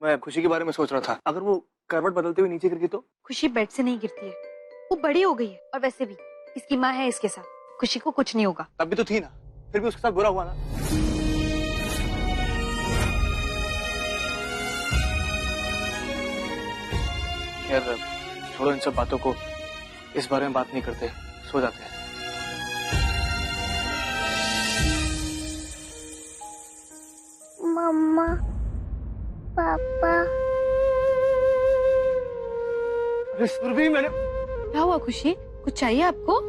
मैं खुशी के बारे में सोच रहा था, अगर वो करवट बदलते हुए नीचे गिर गई तो? खुशी बेड से नहीं गिरती है, वो बड़ी हो गई है और वैसे भी इसकी माँ है इसके साथ, खुशी को कुछ नहीं होगा। तब भी तो थी ना, फिर भी उसके साथ बुरा हुआ ना। यार छोड़ो इन सब बातों को, इस बारे में बात नहीं करते, सो जाते हैं। मम्मा, पापा। अरे सुरभि, मैंने क्या हुआ खुशी, कुछ चाहिए आपको?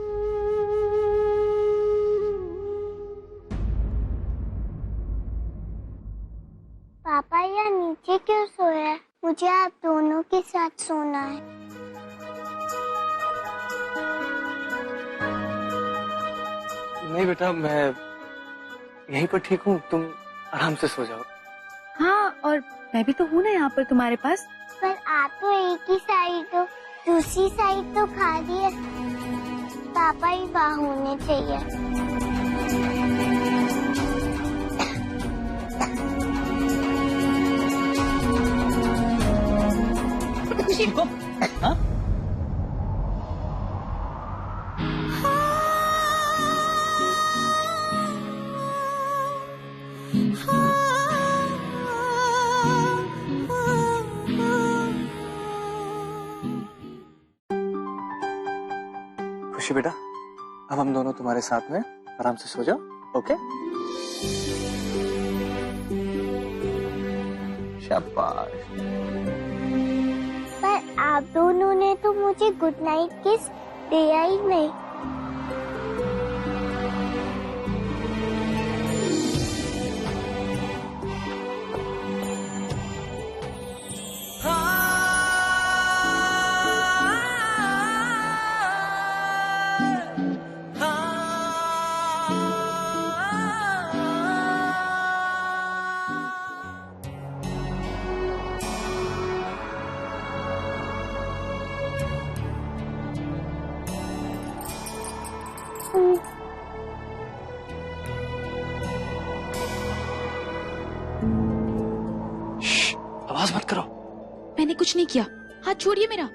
पापा यहाँ नीचे क्यों सोया है? मुझे आप दोनों के साथ सोना है। नहीं बेटा, मैं यहीं पर ठीक हूँ, तुम आराम से सो जाओ। हाँ, और मैं भी तो हूँ ना यहाँ पर तुम्हारे पास। पर आप तो एक ही साइड हो, दूसरी साइड तो खाली है। पापा ही वहाँ होने चाहिए। खुशी को हाँ? खुशी बेटा, अब हम दोनों तुम्हारे साथ में आराम से सो जाओ, ओके? शाबाश। पर आप दोनों ने तो मुझे गुड नाइट किस दिया ही नहीं। आवाज मत करो। मैंने कुछ नहीं किया, हाथ छोड़िए मेरा।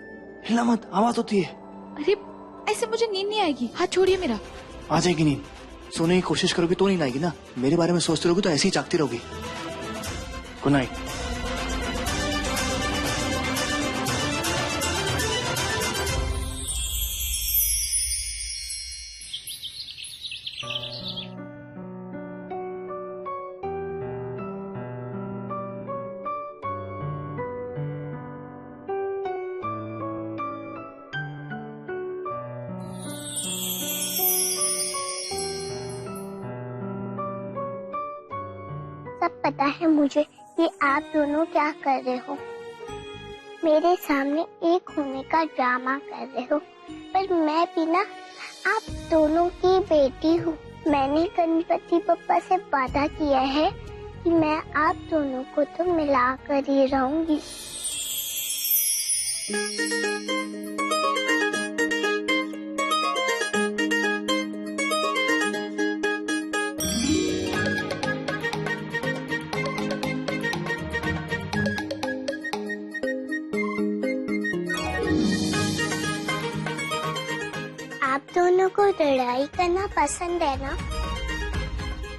हिलना मत, आवाज होती है। अरे ऐसे मुझे नींद नहीं आएगी, हाथ छोड़िए मेरा। आ जाएगी नींद, सोने की कोशिश करोगी तो नहीं आएगी ना। मेरे बारे में सोचते रहोगी तो ऐसे ही जागती रहोगी। Good night. सब पता है मुझे कि आप दोनों क्या कर रहे हो। मेरे सामने एक होने का ड्रामा कर रहे हो, पर मैं भी ना आप दोनों की बेटी हूँ। मैंने गणपति बप्पा से वादा किया है कि मैं आप दोनों को तो मिला कर ही रहूंगी। आप दोनों को लड़ाई करना पसंद है ना?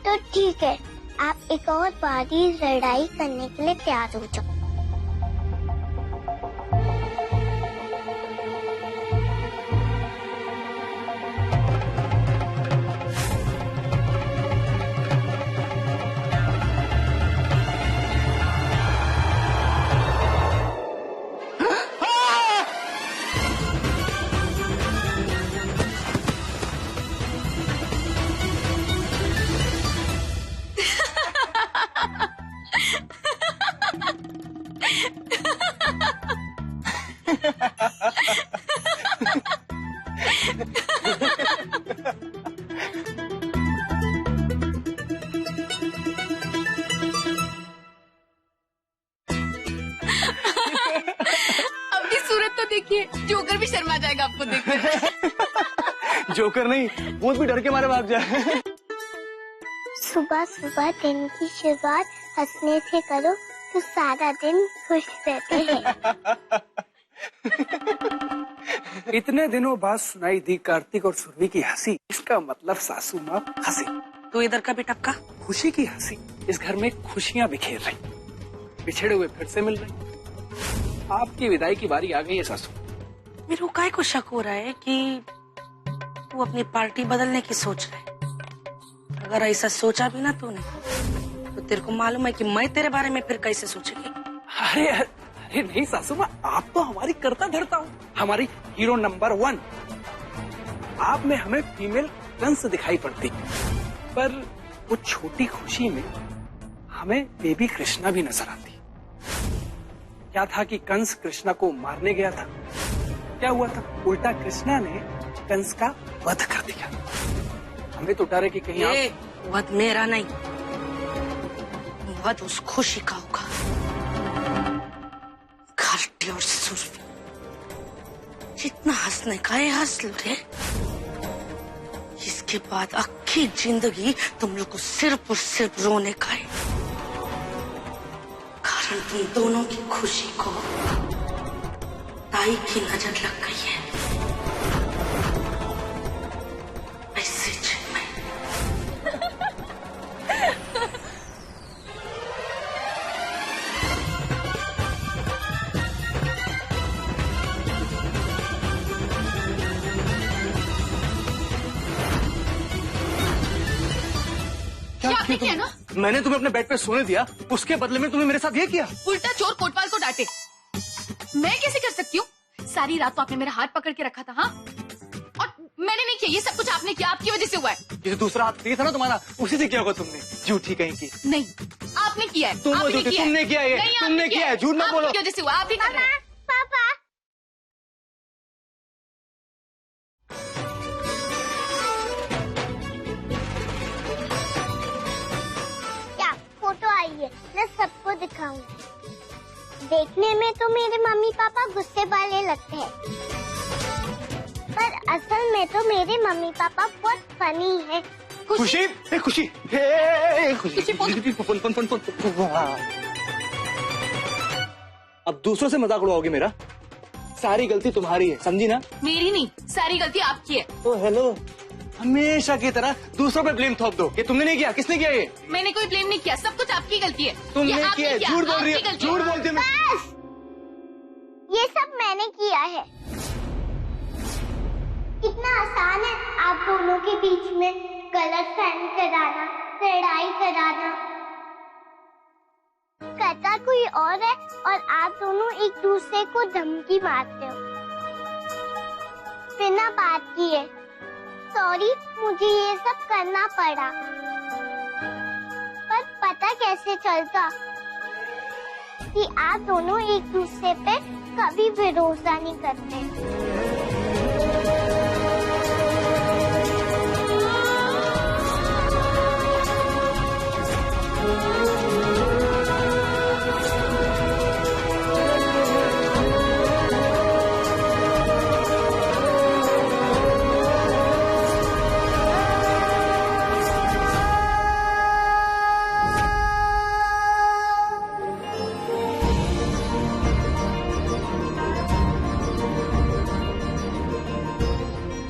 तो ठीक है, आप एक और बारी लड़ाई करने के लिए तैयार हो जाओ। देखिए, जोकर भी शर्मा जाएगा आपको देखकर। जोकर नहीं, भूत भी डर के मारे भाग जाए। सुबह सुबह दिन की शुरुआत हंसने से करो, तो सारा दिन खुश रहते हैं। इतने दिनों बाद सुनाई दी कार्तिक और सुरभि की हंसी। इसका मतलब सासू माँ हंसी। तू इधर का भी टपका। खुशी की हंसी। इस घर में खुशियां बिखेर रही, बिछड़े हुए फिर से मिल रहे। आपकी विदाई की बारी आ गई है सासू। मेरे को काय को शक हो रहा है कि तू अपनी पार्टी बदलने की सोच रहा है। अगर ऐसा सोचा भी ना तूने तो तेरे को मालूम है कि मैं तेरे बारे में फिर कैसे सोचेगी। अरे अरे नहीं सासू माँ, आप तो हमारी करता धरता हो, हमारी हीरो नंबर 1। आप में हमें फीमेल कंस दिखाई पड़ती, पर वो छोटी खुशी में हमें बेबी कृष्णा भी नजर आती। क्या था कि कंस कृष्णा को मारने गया था, क्या हुआ था, उल्टा कृष्णा ने कंस का वध कर दिया। हमें तो डर है कि कहीं वध मेरा नहीं, वध उस खुशी का होगा। घाटी और सुरभि, जितना हंसने का है हंस लो रे। इसके बाद आखिरी जिंदगी तुम लोग को सिर्फ और सिर्फ रोने का है, कारण तुम दोनों की खुशी को ताई की नजर लग गई है। ऐसे में क्या आपने किया ना? मैंने तुम्हें अपने बेड पे सोने दिया, उसके बदले में तुमने मेरे साथ ये किया। उल्टा चोर कोतवाल को डांटे। मैं कैसे कर सकती हूँ? सारी रात तो आपने मेरा हाथ पकड़ के रखा था। हाँ, और मैंने नहीं किया, ये सब कुछ आपने किया, आपकी वजह से हुआ है। ये दूसरा हाथ दिया था ना तुम्हारा, उसी से किया होगा तुमने। झूठी कहीं की। नहीं, आपने किया है। तुम आपने झूठी, किया है। तुमने किया है, नहीं, तुमने आपने किया है, झूठ मत बोलो। आपकी वजह से हुआ, आप ही कर रहे हैं। पापा क्या फोटो आई है, मैं सबको दिखाऊंगी। देखने में तो मेरे मम्मी पापा गुस्से वाले लगते हैं, पर असल में तो मेरे मम्मी पापा बहुत फनी है। खुशी, ए खुशी, खुशी, फोन। अब दूसरों से मजाक उड़ाओगे मेरा? सारी गलती तुम्हारी है, समझी ना? मेरी नहीं, सारी गलती आपकी है। ओ हेलो, हमेशा की तरह दूसरों पे ब्लेम थोप दो कि तुमने नहीं किया। किसने किया ये? मैंने कोई ब्लेम नहीं किया, सब कुछ आपकी गलती है। तुमने ये आपने किया है, झूठ बोल रही आपकी है, गलती है। झूठ बोलती है। बस, ये सब मैंने किया है। कितना आसान है आप दोनों के बीच में गलतफहमी कराना, लड़ाई कराना। करता कोई और है और आप दोनों एक दूसरे को धमकी मारते हो बिना बात किए। सॉरी, मुझे ये सब करना पड़ा, पर पता कैसे चलता कि आप दोनों एक दूसरे पे कभी भरोसा नहीं करते।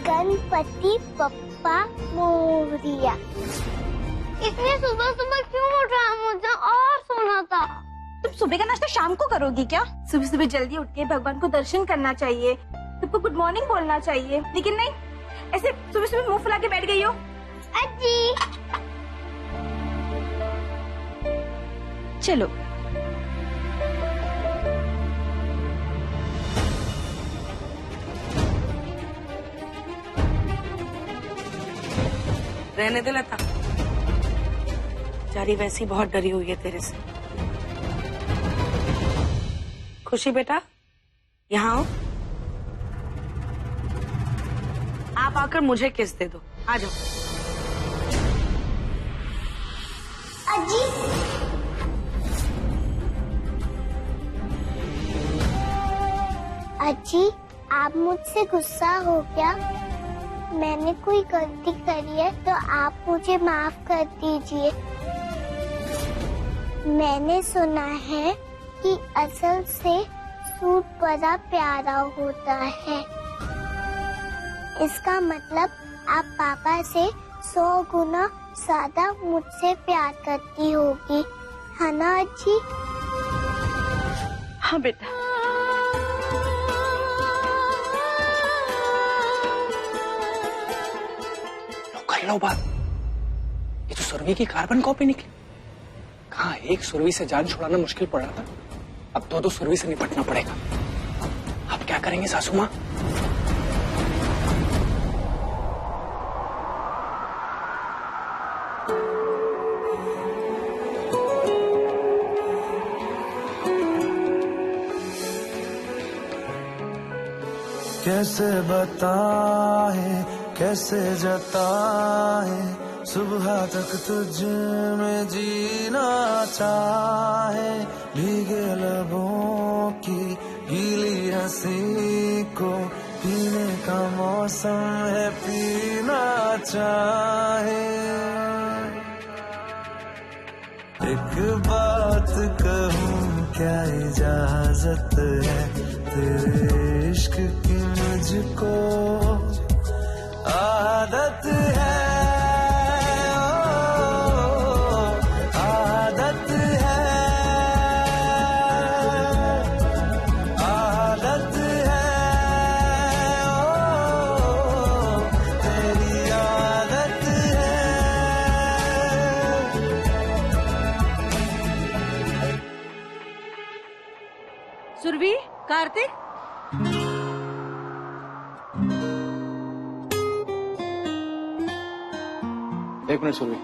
गणपति बप्पा मोरिया। इतनी सुबह सुबह क्यों उठ रहा है? मुझे और सोना था। तुम सुबह का नाश्ता शाम को करोगी क्या? सुबह सुबह जल्दी उठ के भगवान को दर्शन करना चाहिए, तुमको गुड मॉर्निंग बोलना चाहिए, लेकिन नहीं, ऐसे सुबह सुबह मुंह फुला के बैठ गई हो। अजी, चलो रहने दे लता, जारी वैसी बहुत डरी हुई है तेरे से। खुशी बेटा, यहाँ आओ। आप आकर मुझे किस दे दो, आ जाओ। अजी, अजी, आप मुझसे गुस्सा हो क्या? मैंने कोई गलती करी है तो आप मुझे माफ कर दीजिए। मैंने सुना है कि असल से सूट बड़ा प्यारा होता है। इसका मतलब आप पापा से 100 गुना ज्यादा मुझसे प्यार करती होगी, है ना अज्जी? हाँ बेटा। कर लो बात। ये तो सुरभि की कार्बन कॉपी निकली। कहाँ एक सुरभि से जान छुड़ाना मुश्किल पड़ रहा था, अब दो सुरभि से निपटना पड़ेगा। अब क्या करेंगे सासू माँ? कैसे बताए कैसे जताए, सुबह तक तुझ में जीना चाहे। भीगे लबों की गीली हंसी को पीने का मौसम है, पीना चाहे। एक बात कहूँ क्या इजाजत है, तेरे इश्क की मुझको आदत है। आदत है, आदत है, तेरी आदत है। सुरभि, कार्तिक, एक मिनट सुरभि।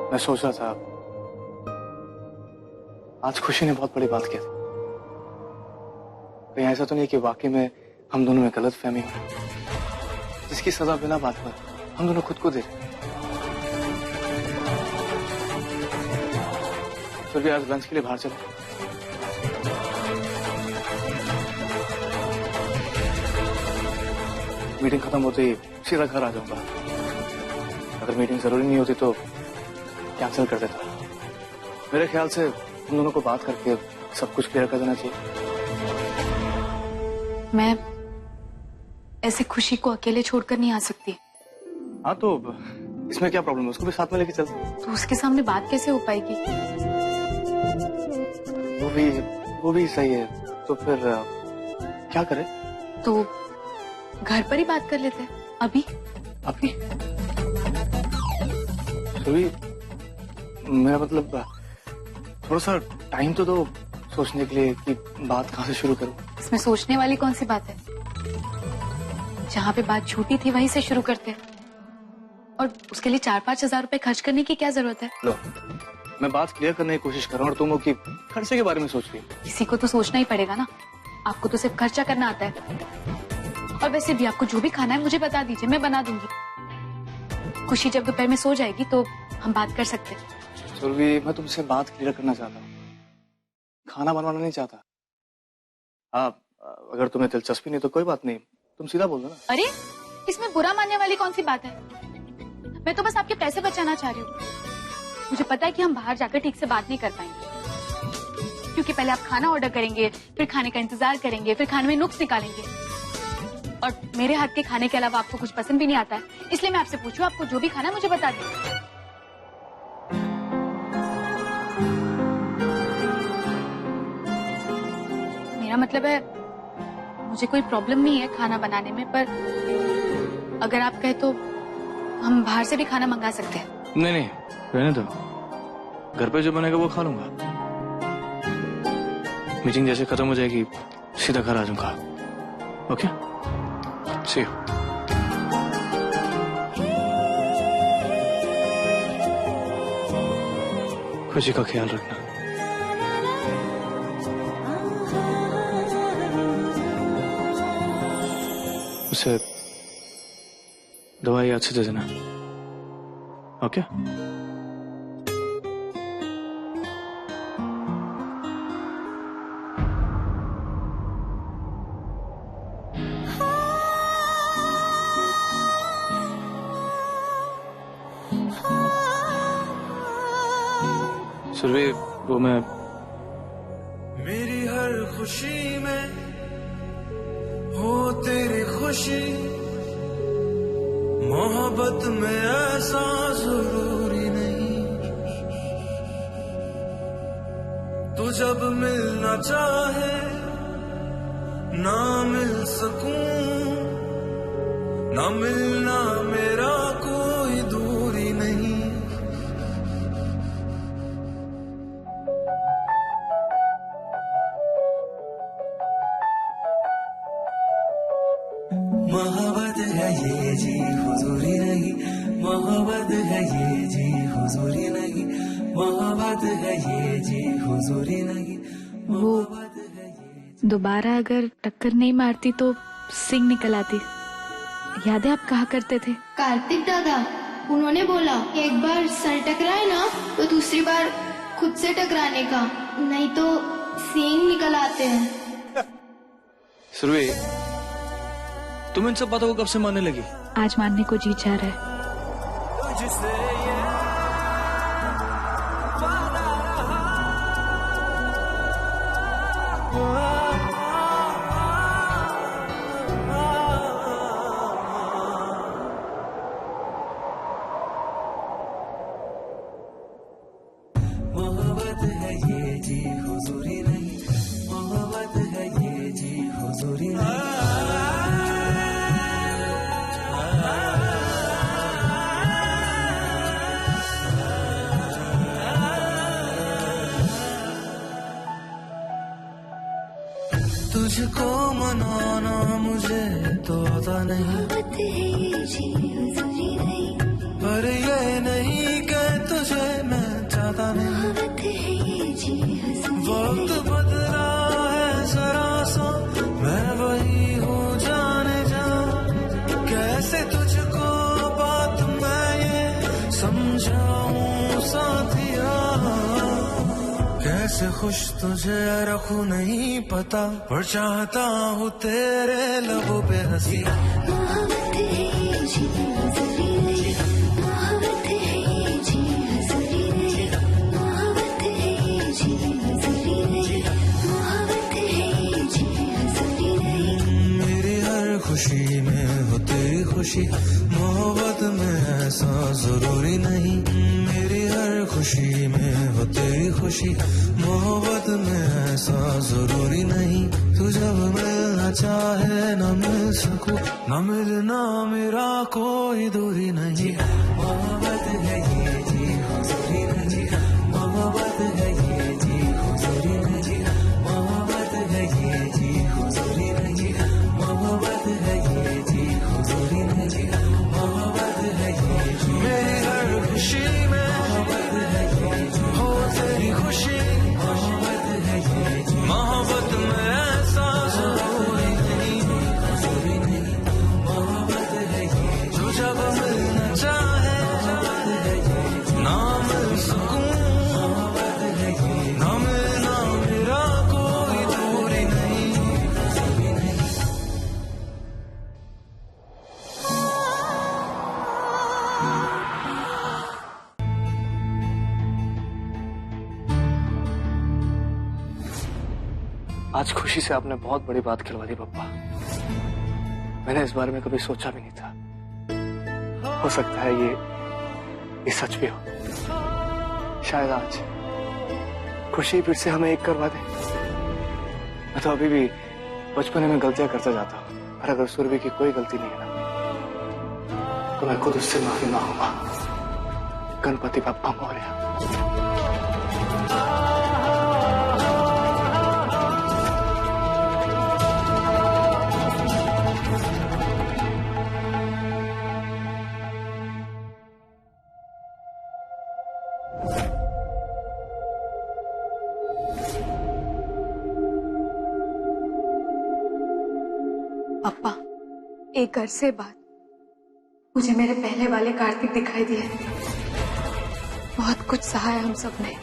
मैं सोच रहा था आज खुशी ने बहुत बड़ी बात की थी। कहीं ऐसा तो नहीं कि वाकई में हम दोनों में गलत फहमी हो, जिसकी सजा बिना बात पर हम दोनों खुद को दे रहे। सुरभि आज लंच के लिए बाहर चले। मीटिंग खत्म होते ही सीधा घर आ जाऊंगा। अगर मीटिंग जरूरी नहीं होती तो कैंसिल कर देता। मेरे ख्याल से हम दोनों को बात करके सब कुछ क्लियर कर देना चाहिए। मैं ऐसे खुशी को अकेले छोड़कर नहीं आ सकती। हाँ तो इसमें क्या प्रॉब्लम है, उसको भी साथ में लेके चलते। तो उसके सामने बात कैसे हो पाएगी? वो भी सही है। तो फिर क्या करें? तो घर पर ही बात कर लेते हैं अभी। अभी? मेरा मतलब थोड़ा सा टाइम तो दो सोचने के लिए कि बात कहाँ से शुरू करूं। इसमें सोचने वाली कौन सी बात है? जहाँ पे बात छूटी थी वहीं से शुरू करते हैं। और उसके लिए 4-5 हजार रुपए खर्च करने की क्या जरूरत है? लो, मैं बात क्लियर करने की कोशिश कर रहा हूँ और तुम हो कि खर्चे के बारे में सोच रही हो। किसी को तो सोचना ही पड़ेगा ना। आपको तो सिर्फ खर्चा करना आता है। और वैसे भी आपको जो भी खाना है मुझे बता दीजिए, मैं बना दूंगी। खुशी जब दोपहर में सो जाएगी तो हम बात कर सकते हैं। सुरभि, मैं तुमसे बात क्लियर करना चाहता हूँ, खाना बनवाना नहीं चाहता। हाँ, अगर तुम्हें दिलचस्पी नहीं तो कोई बात नहीं, तुम सीधा बोल दो ना। अरे इसमें बुरा मानने वाली कौन सी बात है? मैं तो बस आपके पैसे बचाना चाह रही हूँ। मुझे पता है कि हम बाहर जाकर ठीक से बात नहीं कर पाएंगे, क्योंकि पहले आप खाना ऑर्डर करेंगे, फिर खाने का इंतजार करेंगे, फिर खाने में नुक्स निकालेंगे। और मेरे हाथ के खाने के अलावा आपको कुछ पसंद भी नहीं आता है, इसलिए मैं आपसे पूछूं, आपको जो भी खाना है मुझे बता दीजिए। मेरा मतलब है मुझे कोई प्रॉब्लम नहीं है खाना बनाने में, पर अगर आप कहे तो हम बाहर से भी खाना मंगा सकते हैं। नहीं, रहने दो। घर पे जो बनेगा वो खा लूंगा। मीटिंग जैसे खत्म हो जाएगी सीधा घर आ जाऊंगा। Okay, see you. खुशी का ख्याल रखना। उसे दवाई अच्छे से देना। ओके? सुरभि वो मैं मेरी हर खुशी में हो तेरी खुशी, मोहब्बत में ऐसा जरूरी नहीं। तू जब मिलना चाहे ना मिल सकूं, ना मिलना मेरा कोई दूरी नहीं। मोहब्बत है ये जी हुजूरी नहीं, मोहब्बत है ये जी हुजूरी नहीं, मोहब्बत है ये जी हुजूरी नहीं। वो दोबारा अगर टक्कर नहीं मारती तो सिंग निकल आती। याद है आप कहा करते थे? कार्तिक दादा, उन्होंने बोला कि एक बार सर टकराए ना तो दूसरी बार खुद से टकराने का, नहीं तो सींग निकल आते हैं। सुरभि तुम इन सब बातों को कब से मानने लगी? आज मानने को जी चाह रहा है। तुझसे ये वादा मोहब्बत है ये जी हुजूरी नहीं, मोहब्बत है ये जी हुजूरी नहीं। तुझको मनाना मुझे तो आता नहीं, पर ये नहीं कि तुझे मैं चाहता नहीं। वक्त बदला है जरा सा, मैं वही हूँ जाने जा। कैसे तुझको बात मैं ये समझाऊं साथिया, कैसे खुश तुझे रखूं नहीं पता, पर चाहता हूँ तेरे लबों पे हंसी। मेरी हर खुशी में हो तेरी खुशी, मोहब्बत में ऐसा जरूरी नहीं। मेरी हर खुशी में हो तेरी खुशी, मोहब्बत में ऐसा जरूरी नहीं। तू जब मिलना चाहे ना मिल सकूं, ना मिलना मेरा कोई दूरी नहीं। मोहब्बत है ये जी हुजूरी नहीं, मोहब्बत है ये जी हुजूरी नहीं, मोहब्बत है ये जी हुजूरी नहीं, मोहब्बत है ये जी हुजूरी नहीं, मोहब्बत है ये जी। मेरी हर खुशी में मोहब्बत है ये जी हो तेरी खुशी, मोहब्बत है ये जी। मोहब्बत में ऐसा जरूरी नहीं, जरूरी नहीं। मोहब्बत है ये जो जब मिलना चाहे ना मिल सकूं, मोहब्बत है ये ना मिलना मेरा कोई दूरी नहीं, दूरी नहीं। आज खुशी से आपने बहुत बड़ी बात करवा दी पप्पा। मैंने इस बारे में कभी सोचा भी नहीं था। हो सकता है ये सच भी हो। शायद आज खुशी फिर से हमें एक करवा दे। मैं तो अभी भी बचपन में गलतियां करता जाता हूँ, और अगर सुरभि की कोई गलती नहीं है ना, तो मैं खुद उससे माफी मांगूंगा। गणपति बप्पा मोरया। पापा, एक अरसे बाद मुझे मेरे पहले वाले कार्तिक दिखाई दिए। बहुत कुछ सहा है हम सब ने।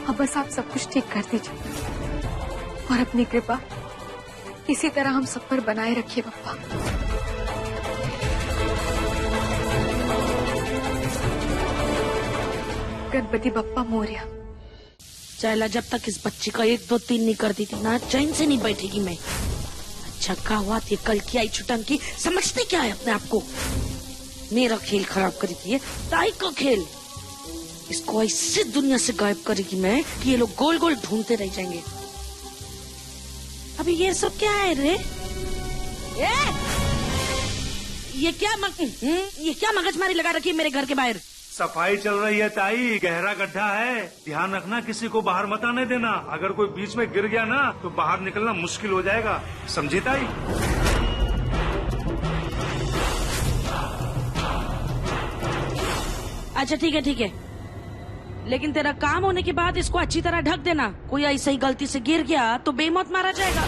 अब बस आप सब कुछ ठीक कर दीजिए और अपनी कृपा इसी तरह हम सब पर बनाए रखिए पापा। गणपति बप्पा मोरया। चाइला जब तक इस बच्ची का 1 2 3 नहीं करती थी ना, चैन से नहीं बैठेगी मैं। अच्छा क्या हुआ थी कल की आई छुटंकी, समझते क्या है अपने आप को? मेरा खेल खराब करी थी, ताई का खेल। इसको ऐसे दुनिया से गायब करेगी मैं कि ये लोग गोल गोल ढूंढते रह जाएंगे। अभी ये सब क्या है रे? ये क्या मगजमारी लगा रखी है मेरे घर के बाहर? सफाई चल रही है ताई, गहरा गड्ढा है, ध्यान रखना किसी को बाहर मत आने देना। अगर कोई बीच में गिर गया ना तो बाहर निकलना मुश्किल हो जाएगा, समझी ताई? अच्छा ठीक है, लेकिन तेरा काम होने के बाद इसको अच्छी तरह ढक देना। कोई ऐसे ही गलती से गिर गया तो बेमौत मारा जाएगा।